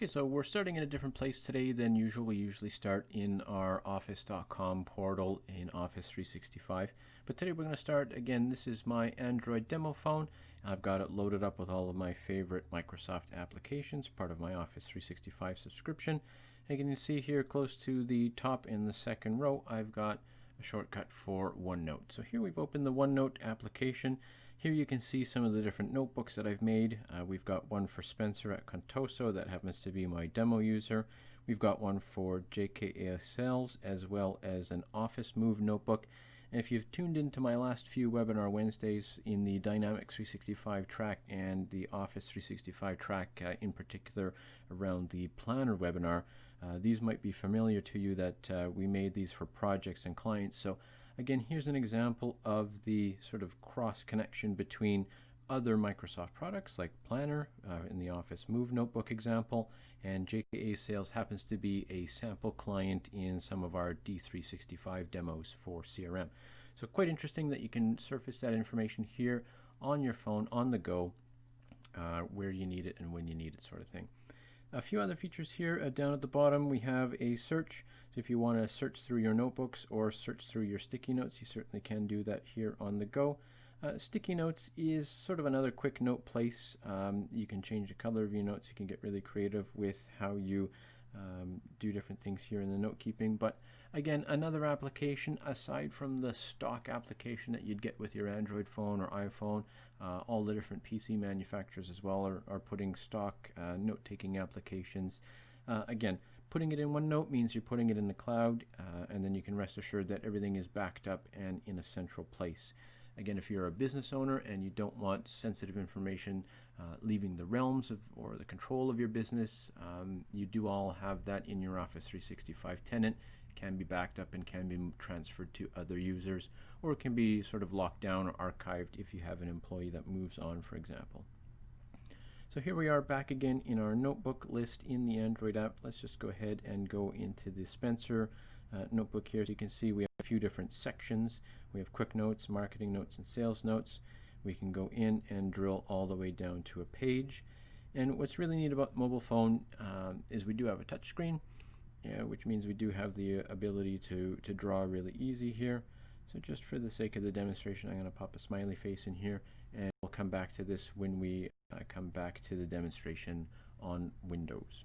Okay, so we're starting in a different place today than usual. We usually start in our office.com portal in Office 365. But today we're going to start, again, this is my Android demo phone. I've got it loaded up with all of my favorite Microsoft applications, part of my Office 365 subscription. And you can see here close to the top in the second row, I've got a shortcut for OneNote. So here we've opened the OneNote application. Here you can see some of the different notebooks that I've made. We've got one for Spencer at Contoso, that happens to be my demo user. We've got one for JKA Sales, as well as an Office Move notebook. And if you've tuned into my last few webinar Wednesdays in the Dynamics 365 track and the Office 365 track in particular around the Planner webinar, these might be familiar to you that we made these for projects and clients. So again, here's an example of the sort of cross connection between other Microsoft products like Planner in the Office Move notebook example, and JKA Sales happens to be a sample client in some of our D365 demos for CRM. So quite interesting that you can surface that information here on your phone on the go, where you need it and when you need it, sort of thing. A few other features here. Down at the bottom we have a search. So if you want to search through your notebooks or search through your sticky notes, you certainly can do that here on the go. Sticky notes is sort of another quick note place. You can change the color of your notes. You can get really creative with how you do different things here in the note keeping. But again, another application aside from the stock application that you'd get with your Android phone or iPhone. All the different PC manufacturers as well are putting stock note-taking applications. Again, putting it in OneNote means you're putting it in the cloud, and then you can rest assured that everything is backed up and in a central place. Again, if you're a business owner and you don't want sensitive information leaving the realms of or the control of your business, you do all have that in your Office 365 tenant. It can be backed up and can be transferred to other users, or it can be sort of locked down or archived if you have an employee that moves on, for example. So here we are back again in our notebook list in the Android app. Let's just go ahead and go into the Spencer notebook here. As you can see, we have a few different sections. We have quick notes, marketing notes, and sales notes. We can go in and drill all the way down to a page. And what's really neat about mobile phone is we do have a touch screen, which means we do have the ability to draw really easy here. So just for the sake of the demonstration, I'm going to pop a smiley face in here, and we'll come back to this when we come back to the demonstration on Windows.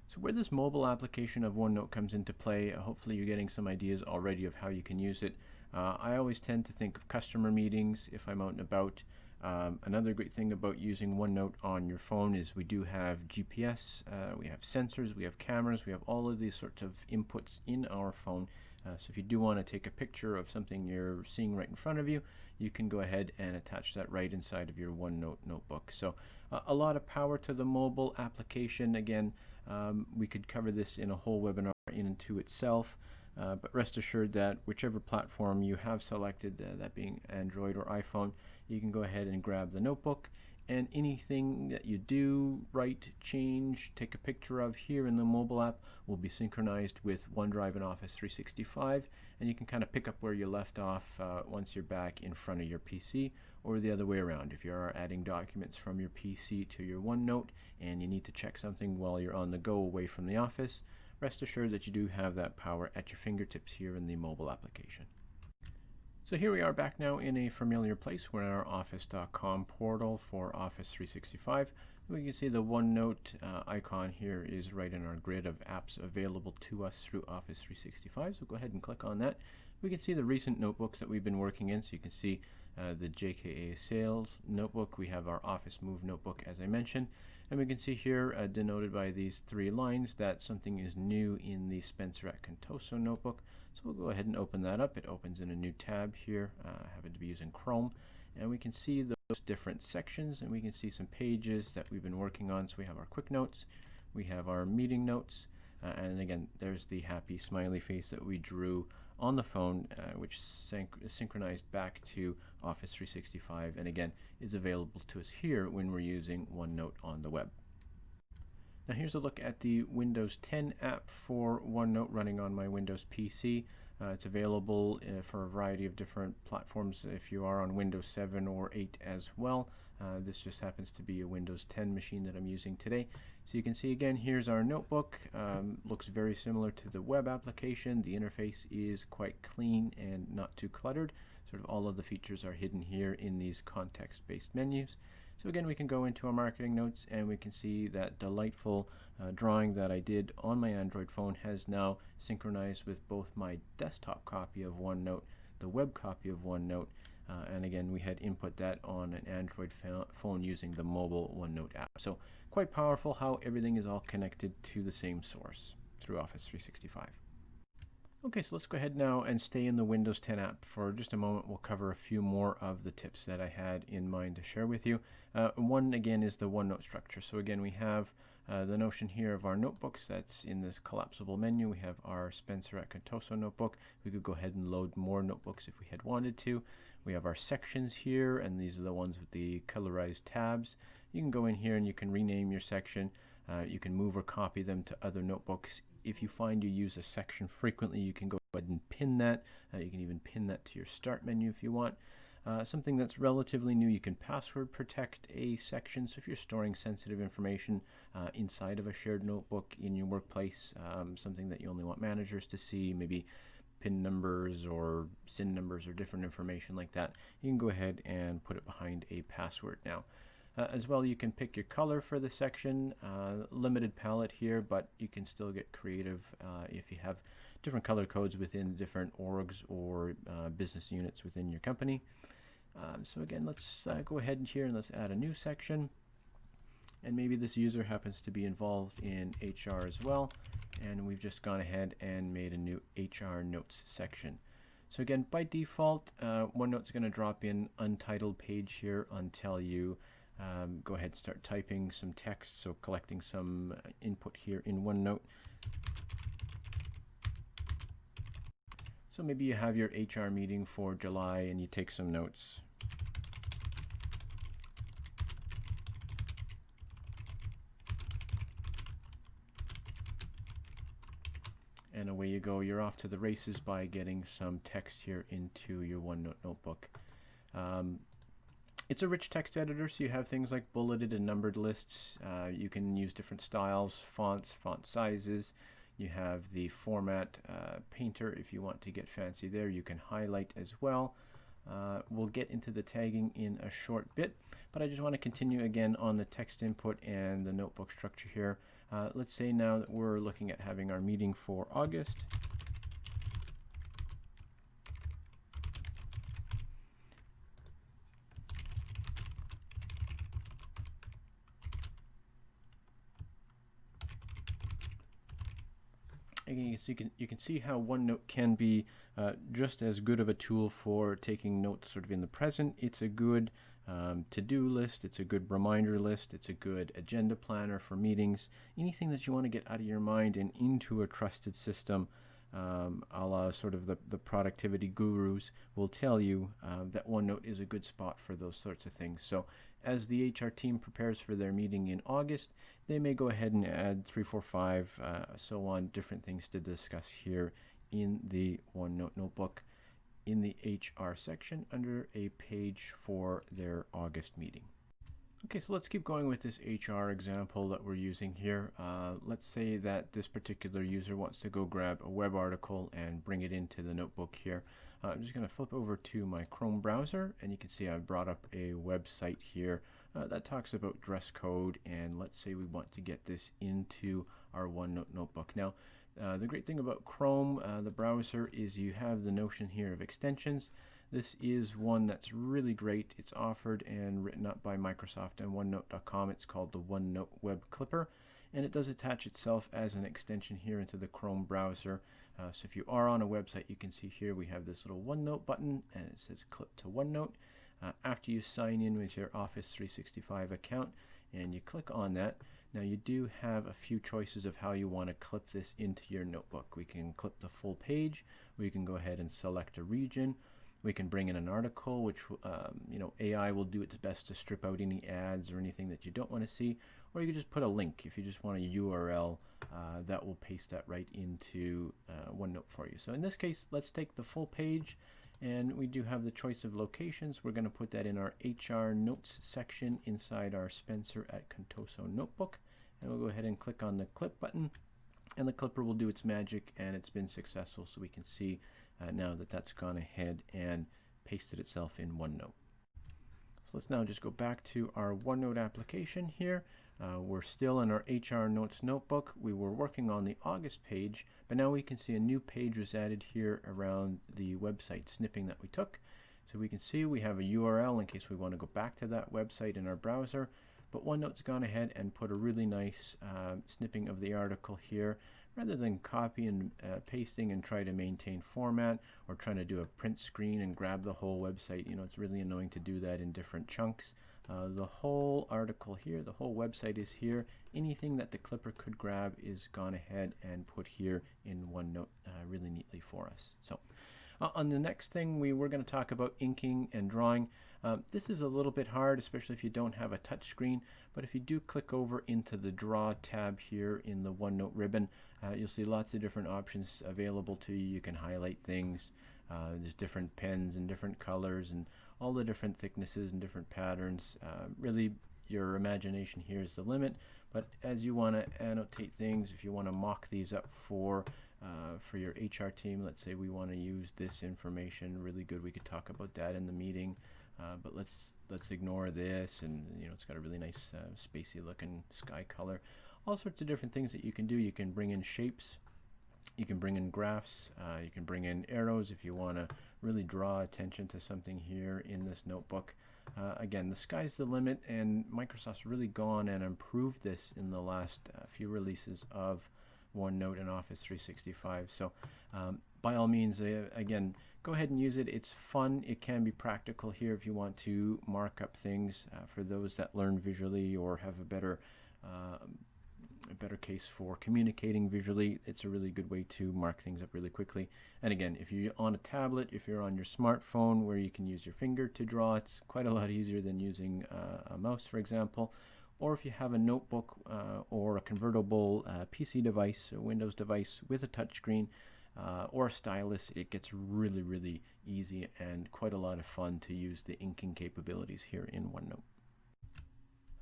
So where this mobile application of OneNote comes into play, hopefully you're getting some ideas already of how you can use it. I always tend to think of customer meetings if I'm out and about. Another great thing about using OneNote on your phone is we do have GPS, we have sensors, we have cameras, we have all of these sorts of inputs in our phone. So if you do want to take a picture of something you're seeing right in front of you, you can go ahead and attach that right inside of your OneNote notebook. So a lot of power to the mobile application. Again, we could cover this in a whole webinar in and to itself. But rest assured that whichever platform you have selected, that being Android or iPhone, you can go ahead and grab the notebook, and anything that you do, write, change, take a picture of here in the mobile app will be synchronized with OneDrive and Office 365, and you can kind of pick up where you left off once you're back in front of your PC, or the other way around. If you are adding documents from your PC to your OneNote and you need to check something while you're on the go away from the office, rest assured that you do have that power at your fingertips here in the mobile application. So here we are back now in a familiar place. We're in our office.com portal for Office 365. We can see the OneNote icon here is right in our grid of apps available to us through Office 365. So go ahead and click on that. We can see the recent notebooks that we've been working in. So you can see the JKA Sales notebook. We have our Office Move notebook, as I mentioned. And we can see here, denoted by these three lines, that something is new in the Spencer at Contoso notebook. So we'll go ahead and open that up. It opens in a new tab here. I happen to be using Chrome. And we can see those different sections, and we can see some pages that we've been working on. So we have our quick notes, we have our meeting notes, and again, there's the happy smiley face that we drew on the phone, which synchronized back to Office 365, and again is available to us here when we're using OneNote on the web. Now here's a look at the Windows 10 app for OneNote running on my Windows PC. It's available for a variety of different platforms if you are on Windows 7 or 8 as well. This just happens to be a Windows 10 machine that I'm using today. So you can see again, here's our notebook. Looks very similar to the web application. The interface is quite clean and not too cluttered. Sort of all of the features are hidden here in these context-based menus. So again, we can go into our marketing notes and we can see that delightful drawing that I did on my Android phone has now synchronized with both my desktop copy of OneNote, the web copy of OneNote, and again, we had input that on an Android phone using the mobile OneNote app. So quite powerful how everything is all connected to the same source through Office 365. Okay, so let's go ahead now and stay in the Windows 10 app for just a moment. We'll cover a few more of the tips that I had in mind to share with you. One, again, is the OneNote structure. So again, we have the notion here of our notebooks. That's in this collapsible menu. We have our Spencer at Contoso notebook. We could go ahead and load more notebooks if we had wanted to. We have our sections here, and these are the ones with the colorized tabs. You can go in here and you can rename your section. You can move or copy them to other notebooks. If you find you use a section frequently, you can go ahead and pin that. You can even pin that to your start menu if you want. Something that's relatively new, you can password protect a section. So if you're storing sensitive information inside of a shared notebook in your workplace, something that you only want managers to see, maybe PIN numbers or SIN numbers or different information like that, you can go ahead and put it behind a password now. As well, you can pick your color for the section, limited palette here, but you can still get creative if you have different color codes within different orgs or business units within your company. So again, let's go ahead and here and let's add a new section. And maybe this user happens to be involved in HR as well. And we've just gone ahead and made a new HR notes section. So again, by default, OneNote's going to drop in untitled page here until you go ahead and start typing some text, so collecting some input here in OneNote. So maybe you have your HR meeting for July and you take some notes. And away you go. You're off to the races by getting some text here into your OneNote notebook. It's a rich text editor, so you have things like bulleted and numbered lists. You can use different styles, fonts, font sizes. You have the format painter if you want to get fancy there. You can highlight as well. We'll get into the tagging in a short bit, but I just want to continue again on the text input and the notebook structure here. Let's say now that we're looking at having our meeting for August. Again, you can see how OneNote can be just as good of a tool for taking notes sort of in the present. It's a good to-do list, it's a good reminder list, it's a good agenda planner for meetings, anything that you want to get out of your mind and into a trusted system. A la sort of the productivity gurus will tell you that OneNote is a good spot for those sorts of things. So as the HR team prepares for their meeting in August, they may go ahead and add 3, 4, 5, so on, different things to discuss here in the OneNote notebook in the HR section under a page for their August meeting. Okay, so let's keep going with this HR example that we're using here. Let's say that this particular user wants to go grab a web article and bring it into the notebook here. I'm just going to flip over to my Chrome browser, and you can see I've brought up a website here that talks about dress code, and let's say we want to get this into our OneNote notebook. Now, the great thing about Chrome, the browser, is you have the notion here of extensions. This is one that's really great. It's offered and written up by Microsoft and OneNote.com. It's called the OneNote Web Clipper, and it does attach itself as an extension here into the Chrome browser. So if you are on a website, you can see here we have this little OneNote button, and it says Clip to OneNote. After you sign in with your Office 365 account, and you click on that, now you do have a few choices of how you want to clip this into your notebook. We can clip the full page. We can go ahead and select a region. We can bring in an article, which AI will do its best to strip out any ads or anything that you don't want to see. Or you can just put a link if you just want a URL that will paste that right into OneNote for you. So in this case, let's take the full page, And we do have the choice of locations. We're going to put that in our HR notes section inside our Spencer at Contoso notebook. And we'll go ahead and click on the clip button, and the clipper will do its magic, and it's been successful. So we can see now that that's gone ahead and pasted itself in OneNote. So let's now just go back to our OneNote application here. We're still in our HR Notes notebook. We were working on the August page, but now we can see a new page was added here around the website snipping that we took. So we can see we have a URL in case we want to go back to that website in our browser. But OneNote's gone ahead and put a really nice snipping of the article here. Rather than copy and pasting and try to maintain format or trying to do a print screen and grab the whole website, you know, it's really annoying to do that in different chunks. The whole article here, the whole website is here. Anything that the clipper could grab is gone ahead and put here in OneNote really neatly for us. So on the next thing, we were going to talk about inking and drawing. This is a little bit hard, especially if you don't have a touch screen, but if you do click over into the Draw tab here in the OneNote ribbon, you'll see lots of different options available to you. You can highlight things. There's different pens and different colors and all the different thicknesses and different patterns. Really, your imagination here is the limit, but as you want to annotate things, if you want to mock these up for your HR team, let's say we want to use this information, really good, we could talk about that in the meeting. But let's ignore this, and you know, it's got a really nice spacey looking sky color. All sorts of different things that you can do. You can bring in shapes, you can bring in graphs, you can bring in arrows if you want to really draw attention to something here in this notebook. Again, the sky's the limit, and Microsoft's really gone and improved this in the last few releases of OneNote and Office 365. So by all means, again, go ahead and use it. It's fun. It can be practical here if you want to mark up things for those that learn visually or have a better case for communicating visually. It's a really good way to mark things up really quickly. And again, if you're on a tablet, if you're on your smartphone where you can use your finger to draw, it's quite a lot easier than using a mouse, for example. Or if you have a notebook or a convertible PC device, a Windows device with a touchscreen, or a stylus, it gets really, really easy and quite a lot of fun to use the inking capabilities here in OneNote.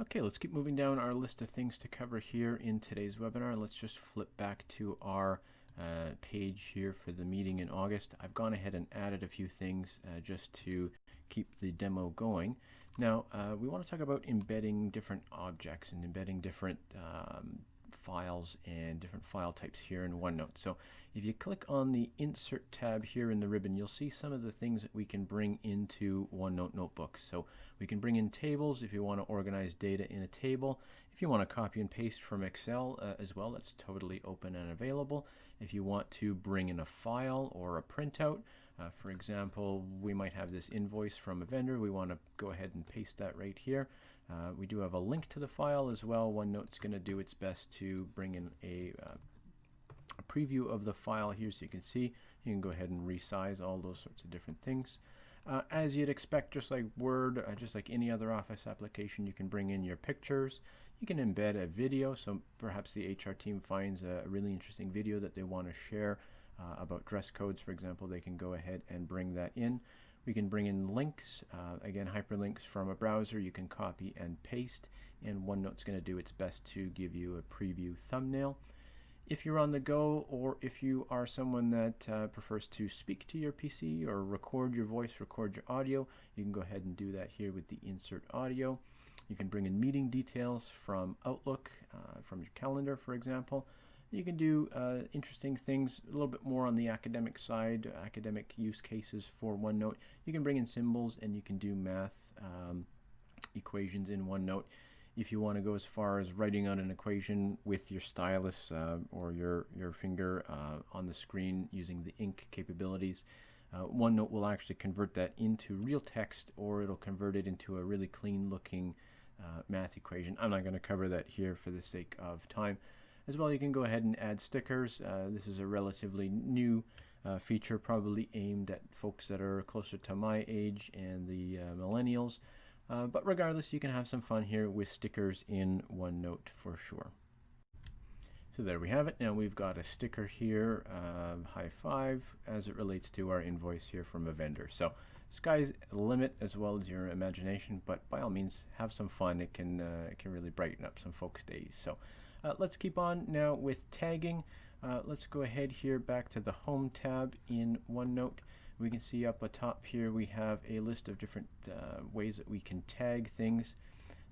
Okay, let's keep moving down our list of things to cover here in today's webinar. Let's just flip back to our page here for the meeting in August. I've gone ahead and added a few things just to keep the demo going. Now, we want to talk about embedding different objects and embedding different files and different file types here in OneNote. So if you click on the Insert tab here in the ribbon, you'll see some of the things that we can bring into OneNote notebooks. So we can bring in tables if you want to organize data in a table. If you want to copy and paste from Excel as well, that's totally open and available. If you want to bring in a file or a printout, for example, we might have this invoice from a vendor. We want to go ahead and paste that right here. We do have a link to the file as well. OneNote's going to do its best to bring in a preview of the file here so you can see. You can go ahead and resize all those sorts of different things. As you'd expect, just like Word, just like any other Office application, you can bring in your pictures. You can embed a video, so perhaps the HR team finds a really interesting video that they want to share about dress codes, for example. They can go ahead and bring that in. We can bring in links, again, hyperlinks from a browser. You can copy and paste, and OneNote's going to do its best to give you a preview thumbnail. If you're on the go, or if you are someone that prefers to speak to your PC or record your voice, record your audio, you can go ahead and do that here with the Insert Audio. You can bring in meeting details from Outlook, from your calendar, for example. You can do interesting things a little bit more on the academic side, academic use cases for OneNote. You can bring in symbols and you can do math equations in OneNote. If you want to go as far as writing out an equation with your stylus or your finger on the screen using the ink capabilities, OneNote will actually convert that into real text, or it'll convert it into a really clean looking math equation. I'm not going to cover that here for the sake of time. As well, you can go ahead and add stickers. This is a relatively new feature, probably aimed at folks that are closer to my age and the millennials. But regardless, you can have some fun here with stickers in OneNote for sure. So there we have it. Now we've got a sticker here, high five, as it relates to our invoice here from a vendor. So sky's the limit as well as your imagination, but by all means have some fun. It can really brighten up some folks' days. So let's keep on now with tagging. Let's go ahead here back to the Home tab in OneNote. We can see up atop here we have a list of different ways that we can tag things.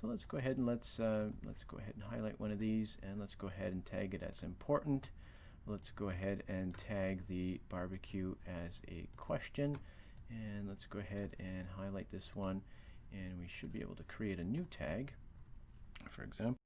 So let's go ahead and let's go ahead and highlight one of these, and let's go ahead and tag it as important. Let's go ahead and tag the barbecue as a question, and let's go ahead and highlight this one, and we should be able to create a new tag, for example.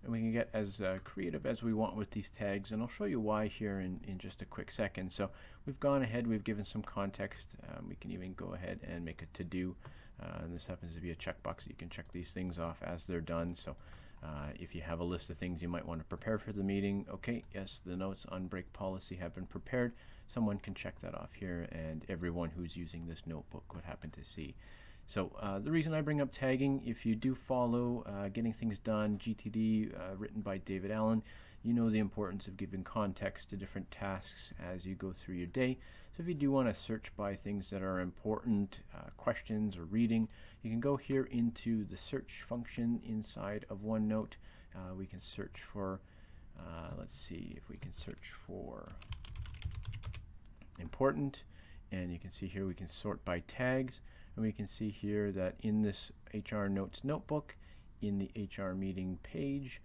And we can get as creative as we want with these tags, and I'll show you why here in just a quick second. So we've gone ahead, we've given some context. We can even go ahead and make a to-do, and this happens to be a checkbox. You can check these things off as they're done. So if you have a list of things you might want to prepare for the meeting, okay, yes, the notes on break policy have been prepared. Someone can check that off here, and everyone who's using this notebook would happen to see. So the reason I bring up tagging, if you do follow Getting Things Done, GTD, written by David Allen, you know the importance of giving context to different tasks as you go through your day. So if you do want to search by things that are important, questions or reading, you can go here into the search function inside of OneNote. We can search for, let's see if we can search for important, and you can see here we can sort by tags. And we can see here that in this HR Notes notebook, in the HR meeting page,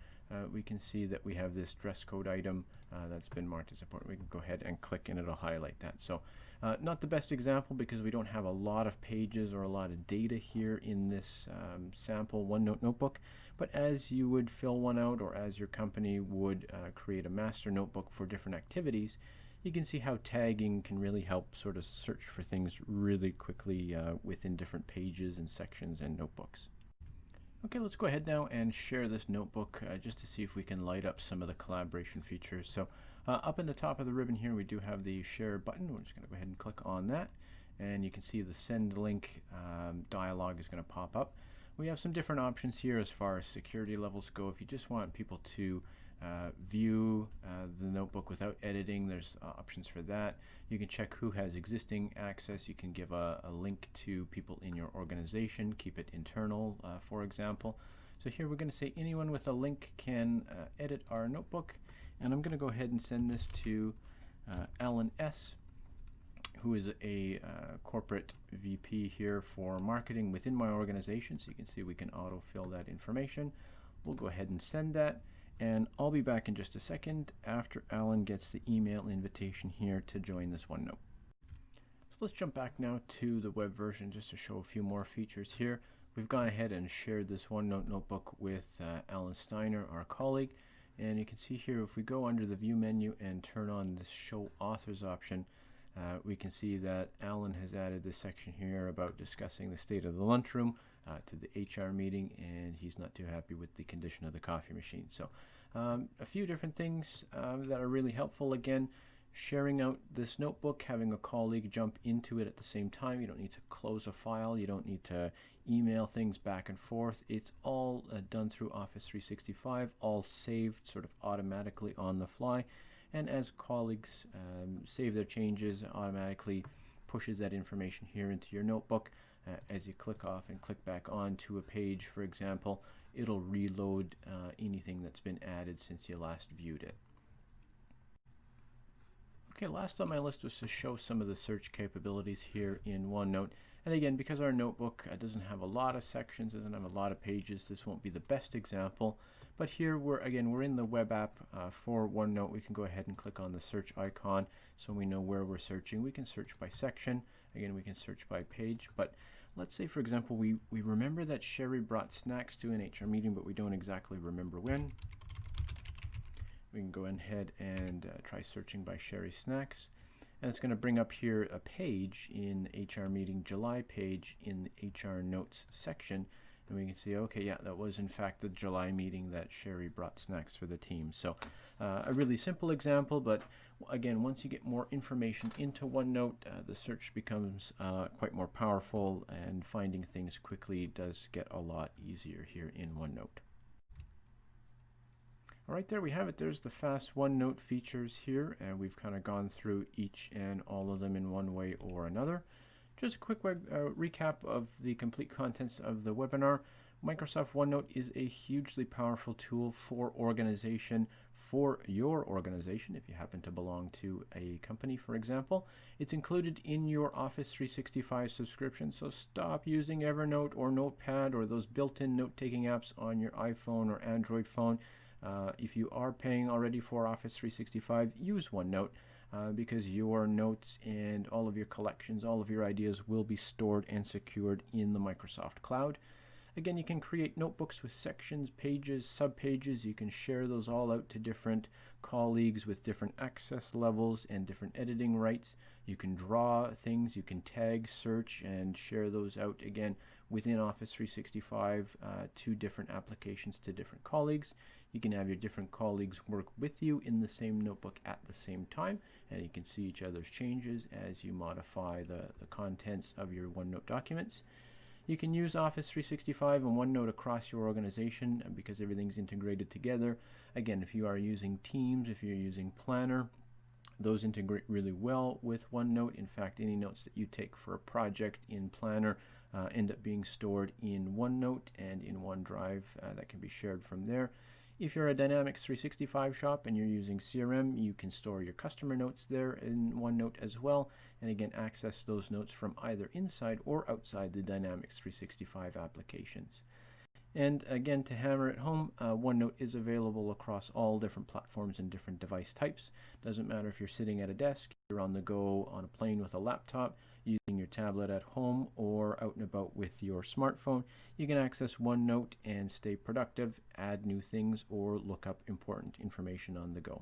we can see that we have this dress code item that's been marked as important. We can go ahead and click and it'll highlight that. So not the best example because we don't have a lot of pages or a lot of data here in this sample OneNote notebook. But as you would fill one out, or as your company would create a master notebook for different activities, you can see how tagging can really help sort of search for things really quickly within different pages and sections and notebooks. Okay, let's go ahead now and share this notebook just to see if we can light up some of the collaboration features. So up in the top of the ribbon here, we do have the share button. We're just going to go ahead and click on that, and you can see the send link dialog is going to pop up. We have some different options here as far as security levels go. If you just want people to view the notebook without editing, there's options for that. You can check who has existing access. You can give a link to people in your organization, keep it internal, for example. So here we're going to say anyone with a link can edit our notebook, and I'm going to go ahead and send this to Alan S., who is a corporate VP here for marketing within my organization. So you can see we can autofill that information. We'll go ahead and send that. And I'll be back in just a second after Alan gets the email invitation here to join this OneNote. So let's jump back now to the web version just to show a few more features here. We've gone ahead and shared this OneNote notebook with Alan Steiner, our colleague. And you can see here if we go under the view menu and turn on this show authors option, we can see that Alan has added this section here about discussing the state of the lunchroom to the HR meeting, and he's not too happy with the condition of the coffee machine. So a few different things that are really helpful. Again, sharing out this notebook, having a colleague jump into it at the same time. You don't need to close a file. You don't need to email things back and forth. It's all done through Office 365, all saved sort of automatically on the fly. And as colleagues save their changes, it automatically pushes that information here into your notebook. As you click off and click back on to a page, for example, it'll reload anything that's been added since you last viewed it. Okay, last on my list was to show some of the search capabilities here in OneNote. And again, because our notebook doesn't have a lot of sections, doesn't have a lot of pages, this won't be the best example. But here we're in the web app for OneNote. We can go ahead and click on the search icon so we know where we're searching. We can search by section. Again, we can search by page. But let's say, for example, we remember that Sherry brought snacks to an HR meeting, but we don't exactly remember when. We can go ahead and try searching by Sherry Snacks. And it's going to bring up here a page in HR Meeting July page in the HR Notes section. then we can see, okay, yeah, that was in fact the July meeting that Sherry brought snacks for the team. So a really simple example, but again, once you get more information into OneNote, the search becomes quite more powerful, and finding things quickly does get a lot easier here in OneNote. All right, there we have it. There's the fast OneNote features here, and we've kind of gone through each and all of them in one way or another. Just a quick recap of the complete contents of the webinar. Microsoft OneNote is a hugely powerful tool for organization, for your organization, if you happen to belong to a company, for example. It's included in your Office 365 subscription, so stop using Evernote or Notepad or those built-in note-taking apps on your iPhone or Android phone. If you are paying already for Office 365, use OneNote. Because your notes and all of your collections, all of your ideas will be stored and secured in the Microsoft Cloud. Again, you can create notebooks with sections, pages, subpages. You can share those all out to different colleagues with different access levels and different editing rights. You can draw things, you can tag, search, and share those out again within Office 365 to different applications to different colleagues. You can have your different colleagues work with you in the same notebook at the same time, and you can see each other's changes as you modify the contents of your OneNote documents. You can use Office 365 and OneNote across your organization because everything's integrated together. Again, if you are using Teams, if you're using Planner, those integrate really well with OneNote. In fact, any notes that you take for a project in Planner end up being stored in OneNote and in OneDrive that can be shared from there. If you're a Dynamics 365 shop and you're using CRM, you can store your customer notes there in OneNote as well, and again access those notes from either inside or outside the Dynamics 365 applications. And again, to hammer it home, OneNote is available across all different platforms and different device types. Doesn't matter if you're sitting at a desk, you're on the go, on a plane with a laptop, using your tablet at home, or out and about with your smartphone. You can access OneNote and stay productive, add new things, or look up important information on the go.